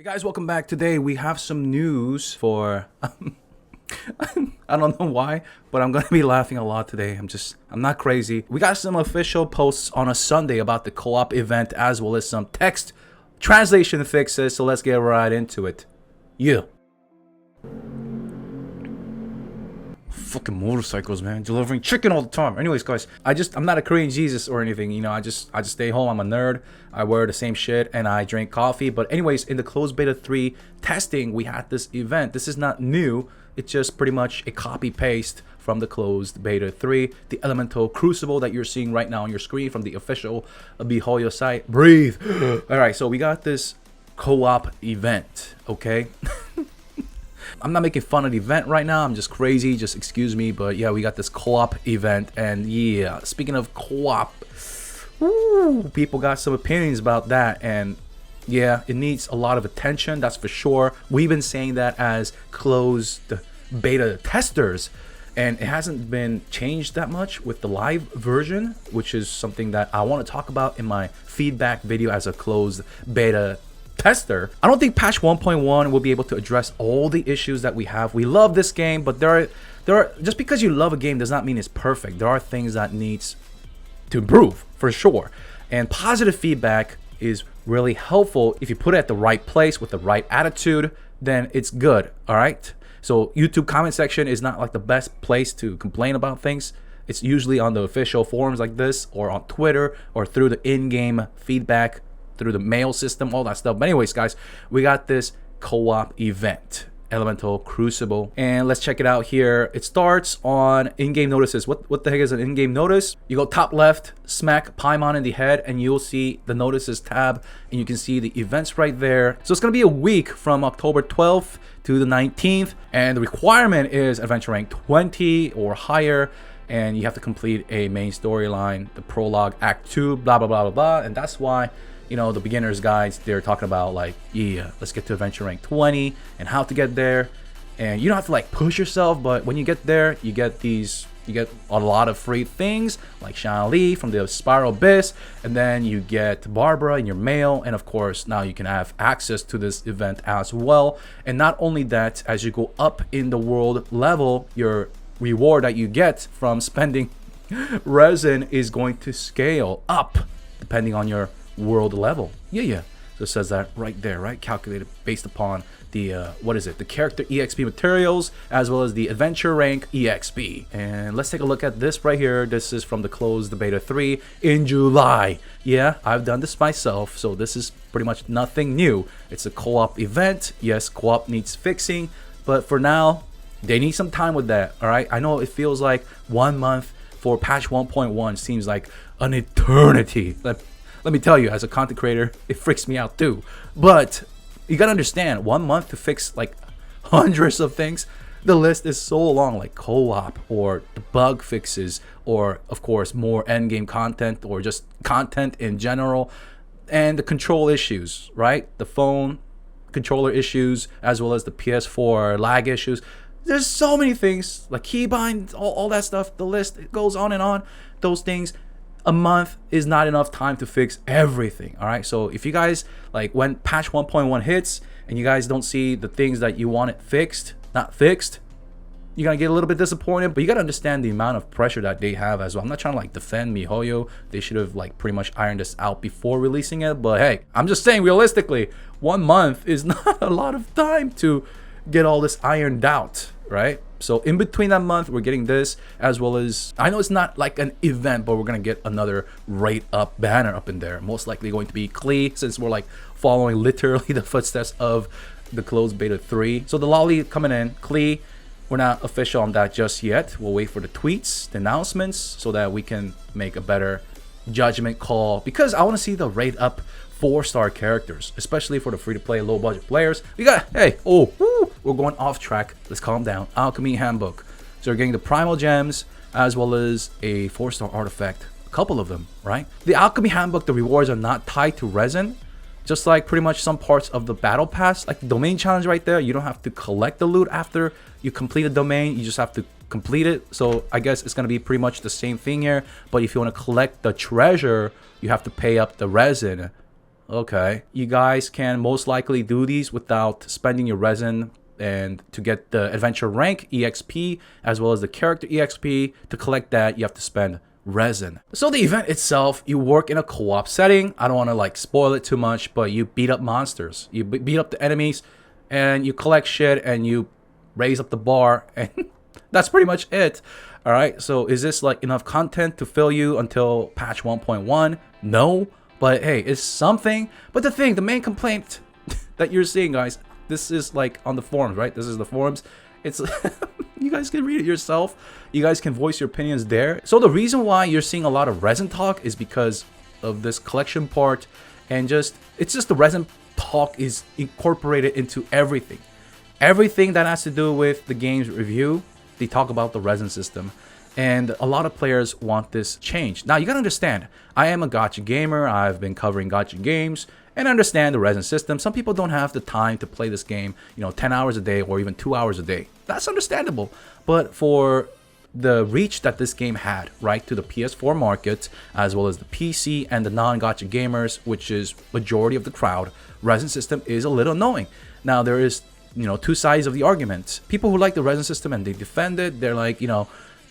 Hey guys, welcome back. Today we have some news for I don't know why, but I'm gonna be laughing a lot today. I'm not crazy. We got some official posts on a Sunday about the co-op event as well as some text translation fixes, so let's get right into it. Yeah. Fucking motorcycles, man, delivering chicken all the time. Anyways, guys, I'm not a Korean Jesus or anything, you know. I just stay home. I'm a nerd. I wear the same shit and I drink coffee. But anyways, in the closed beta 3 testing, we had this event. This is not new. It's just pretty much a copy paste from the closed beta 3, the elemental crucible that you're seeing right now on your screen from the official BeHoYo site. Breathe. All right, so we got this co-op event, okay? I'm not making fun of the event right now. I'm just crazy. Just excuse me. But yeah, we got this co-op event. And yeah, speaking of co-op, people got some opinions about that. And yeah, it needs a lot of attention. That's for sure. We've been saying that as closed beta testers. And it hasn't been changed that much with the live version, which is something that I want to talk about in my feedback video as a closed beta tester. I don't think patch 1.1 will be able to address all the issues that we have. We love this game, but there are just because you love a game does not mean it's perfect. There are things that needs to improve for sure. And positive feedback is really helpful. If you put it at the right place with the right attitude, then it's good. All right. So YouTube comment section is not like the best place to complain about things. It's usually on the official forums like this, or on Twitter, or through the in-game feedback through the mail system, all that stuff. But anyways, guys, we got this co-op event, Elemental Crucible, and let's check it out here. It starts on in-game notices. What the heck is an in-game notice? You go top left, smack Paimon in the head, and you'll see the notices tab, and you can see the events right there. So it's gonna be a week from October 12th to the 19th, and the requirement is adventure rank 20 or higher, and you have to complete a main storyline, the prologue, act 2, blah blah blah blah blah. And that's why, you know, the beginner's guides, they're talking about like, yeah, let's get to adventure rank 20 and how to get there. And you don't have to like push yourself, but when you get there, you get a lot of free things like Shanli from the Spiral Abyss, and then you get Barbara in your mail, and of course now you can have access to this event as well. And not only that, as you go up in the world level, your reward that you get from spending resin is going to scale up depending on your world level. Yeah. So it says that right there, right? Calculated based upon the the character EXP materials as well as the adventure rank EXP. And let's take a look at this right here. This is from the closed beta 3 in July. Yeah, I've done this myself, so this is pretty much nothing new. It's a co-op event. Yes, co-op needs fixing, but for now they need some time with that. All right, I know it feels like 1 month for patch 1.1 seems like an eternity. Let me tell you, as a content creator, it freaks me out too. But you gotta understand, 1 month to fix like hundreds of things, the list is so long, like co-op or the bug fixes, or of course more endgame content, or just content in general, and the control issues, right? The phone controller issues, as well as the PS4 lag issues. There's so many things, like keybind, all that stuff. The list, it goes on and on. Those things. A month is not enough time to fix everything. All right, so if you guys like, when patch 1.1 hits and you guys don't see the things that you want it fixed, not fixed, you're gonna get a little bit disappointed. But you gotta understand the amount of pressure that they have as well. I'm not trying to like defend MiHoYo. They should have like pretty much ironed this out before releasing it, but hey, I'm just saying realistically, 1 month is not a lot of time to get all this ironed out, right? So in between that month, we're getting this, as well as, I know it's not like an event, but we're gonna get another rate up banner up in there. Most likely going to be Klee, since we're like following literally the footsteps of the closed beta 3. So the lolly coming in, Klee, we're not official on that just yet. We'll wait for the tweets, the announcements, so that we can make a better judgment call, because I want to see the rate up 4-star characters, especially for the free-to-play low-budget players. We got, we're going off track. Let's calm down. Alchemy Handbook. So we're getting the primal gems as well as a 4-star artifact, a couple of them, right? The Alchemy Handbook, the rewards are not tied to resin, just like pretty much some parts of the battle pass. Like the domain challenge right there, you don't have to collect the loot after you complete a domain, you just have to complete it. So I guess it's going to be pretty much the same thing here, but if you want to collect the treasure, you have to pay up the resin Okay. You guys can most likely do these without spending your resin, and to get the adventure rank EXP as well as the character EXP. To collect that, you have to spend resin. So the event itself, you work in a co-op setting. I don't want to like spoil it too much, but you beat up monsters, you beat up the enemies, and you collect shit, and you raise up the bar, and that's pretty much it. All right, so is this like enough content to fill you until patch 1.1? No, but hey, it's something. But the main complaint that you're seeing, guys, this is like on the forums, right? This is the forums. It's you guys can read it yourself. You guys can voice your opinions there. So the reason why you're seeing a lot of resin talk is because of this collection part, and it's just the resin talk is incorporated into everything. Everything that has to do with the game's review, they talk about the resin system. And a lot of players want this changed. Now, you gotta understand, I am a gacha gamer. I've been covering gacha games, and I understand the resin system. Some people don't have the time to play this game, 10 hours a day or even 2 hours a day. That's understandable. But for the reach that this game had, right, to the PS4 market, as well as the PC and the non-gacha gamers, which is majority of the crowd, resin system is a little annoying. Now, there is, two sides of the argument. People who like the resin system and they defend it, they're like,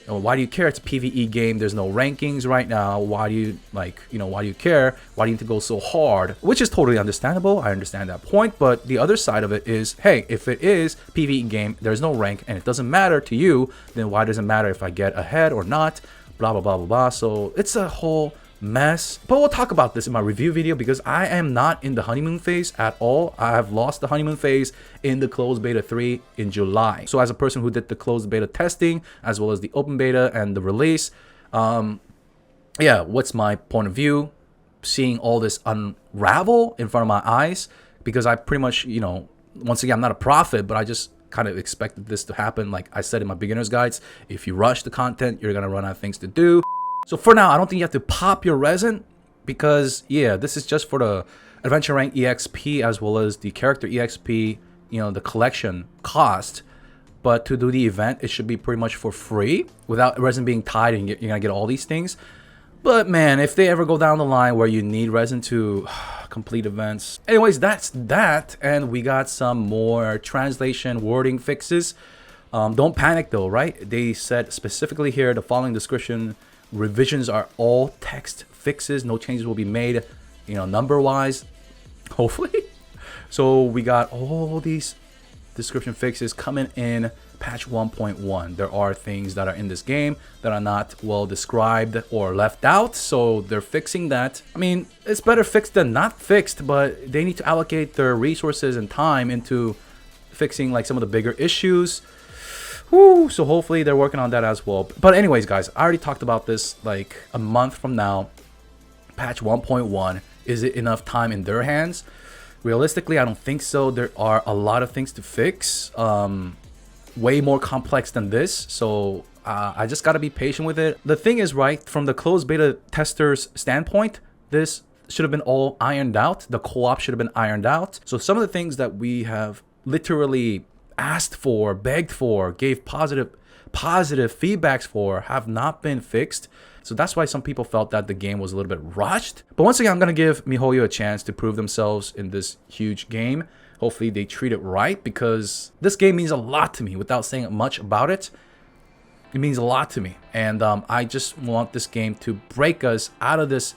why do you care? It's a PvE game. There's no rankings right now. Why do you why do you care? Why do you need to go so hard? Which is totally understandable. I understand that point. But the other side of it is, hey, if it is PvE game, there's no rank and it doesn't matter to you, then why does it matter if I get ahead or not? Blah, blah, blah, blah, blah. So it's a whole mess. But we'll talk about this in my review video because I am not in the honeymoon phase at all. I have lost the honeymoon phase in the closed beta 3 in July. So as a person who did the closed beta testing as well as the open beta and the release, yeah, what's my point of view? Seeing all this unravel in front of my eyes, because I pretty much, once again, I'm not a prophet, but I just kind of expected this to happen. Like I said in my beginner's guides, if you rush the content, you're gonna run out of things to do. So for now, I don't think you have to pop your resin, because yeah, this is just for the adventure rank EXP as well as the character EXP, the collection cost. But to do the event, it should be pretty much for free without resin being tied, and you're gonna get all these things. But man, if they ever go down the line where you need resin to complete events. Anyways, that's that, and we got some more translation wording fixes. Don't panic though, right? They said specifically here, the following description revisions are all text fixes. No changes will be made, number wise, hopefully. So we got all these description fixes coming in patch 1.1. There are things that are in this game that are not well described or left out, so they're fixing that. I mean, it's better fixed than not fixed, but they need to allocate their resources and time into fixing like some of the bigger issues. Woo, so hopefully they're working on that as well. But anyways, guys, I already talked about this like a month from now. Patch 1.1, is it enough time in their hands? Realistically, I don't think so. There are a lot of things to fix, way more complex than this. So I just got to be patient with it. The thing is, right, from the closed beta testers standpoint, this should have been all ironed out. The co-op should have been ironed out. So some of the things that we have literally asked for, begged for, gave positive feedbacks for have not been fixed. So that's why some people felt that the game was a little bit rushed. But once again, I'm going to give MiHoYo a chance to prove themselves in this huge game. Hopefully they treat it right, because this game means a lot to me. Without saying much about it, it means a lot to me. And I just want this game to break us out of this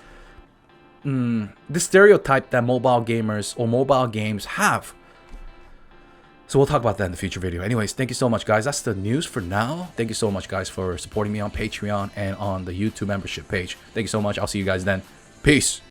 stereotype that mobile gamers or mobile games have. So we'll talk about that in the future video. Anyways, thank you so much, guys. That's the news for now. Thank you so much, guys, for supporting me on Patreon and on the YouTube membership page. Thank you so much. I'll see you guys then. Peace.